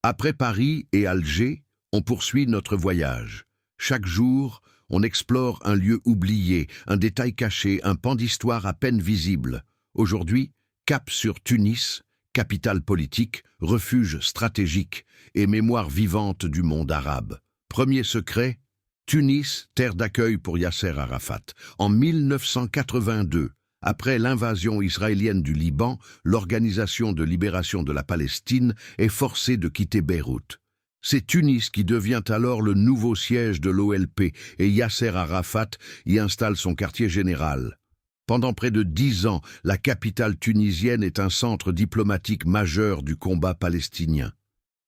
Après Paris et Alger, on poursuit notre voyage. Chaque jour, on explore un lieu oublié, un détail caché, un pan d'histoire à peine visible. Aujourd'hui, cap sur Tunis, capitale politique, refuge stratégique et mémoire vivante du monde arabe. Premier secret, Tunis, terre d'accueil pour Yasser Arafat. En 1982, après l'invasion israélienne du Liban, l'Organisation de libération de la Palestine est forcée de quitter Beyrouth. C'est Tunis qui devient alors le nouveau siège de l'OLP et Yasser Arafat y installe son quartier général. Pendant près de 10 ans, la capitale tunisienne est un centre diplomatique majeur du combat palestinien.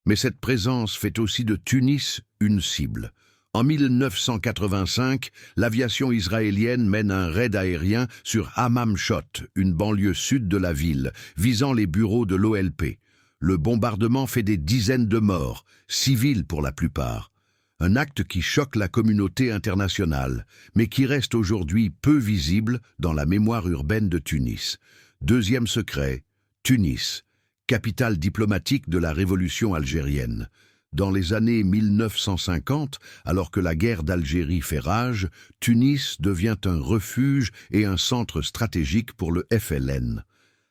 Mais cette présence fait aussi de Tunis une cible. En 1985, l'aviation israélienne mène un raid aérien sur Hammam Chott, une banlieue sud de la ville, visant les bureaux de l'OLP. Le bombardement fait des dizaines de morts, civils pour la plupart. Un acte qui choque la communauté internationale, mais qui reste aujourd'hui peu visible dans la mémoire urbaine de Tunis. Deuxième secret, Tunis, capitale diplomatique de la révolution algérienne. Dans les années 1950, alors que la guerre d'Algérie fait rage, Tunis devient un refuge et un centre stratégique pour le FLN.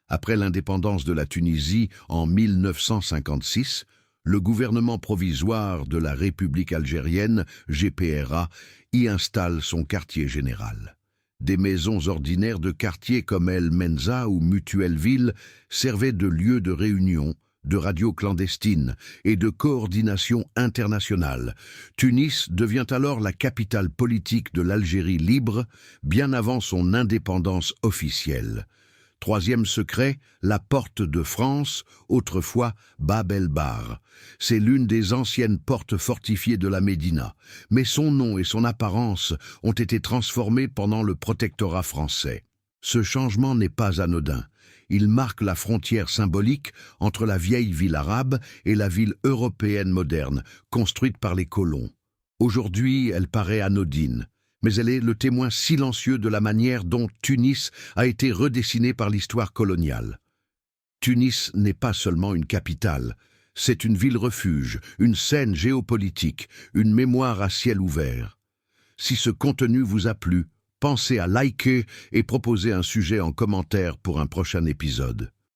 Après l'indépendance de la Tunisie en 1956, le gouvernement provisoire de la République algérienne, GPRA, y installe son quartier général. Des maisons ordinaires de quartier comme El Menza ou Mutuelleville servaient de lieu de réunion, de radio clandestine et de coordination internationale. Tunis devient alors la capitale politique de l'Algérie libre, bien avant son indépendance officielle. Troisième secret, la porte de France, autrefois Bab el-Bar. C'est l'une des anciennes portes fortifiées de la Médina, mais son nom et son apparence ont été transformés pendant le protectorat français. Ce changement n'est pas anodin. Il marque la frontière symbolique entre la vieille ville arabe et la ville européenne moderne, construite par les colons. Aujourd'hui, elle paraît anodine, mais elle est le témoin silencieux de la manière dont Tunis a été redessinée par l'histoire coloniale. Tunis n'est pas seulement une capitale, c'est une ville-refuge, une scène géopolitique, une mémoire à ciel ouvert. Si ce contenu vous a plu, pensez à liker et proposer un sujet en commentaire pour un prochain épisode.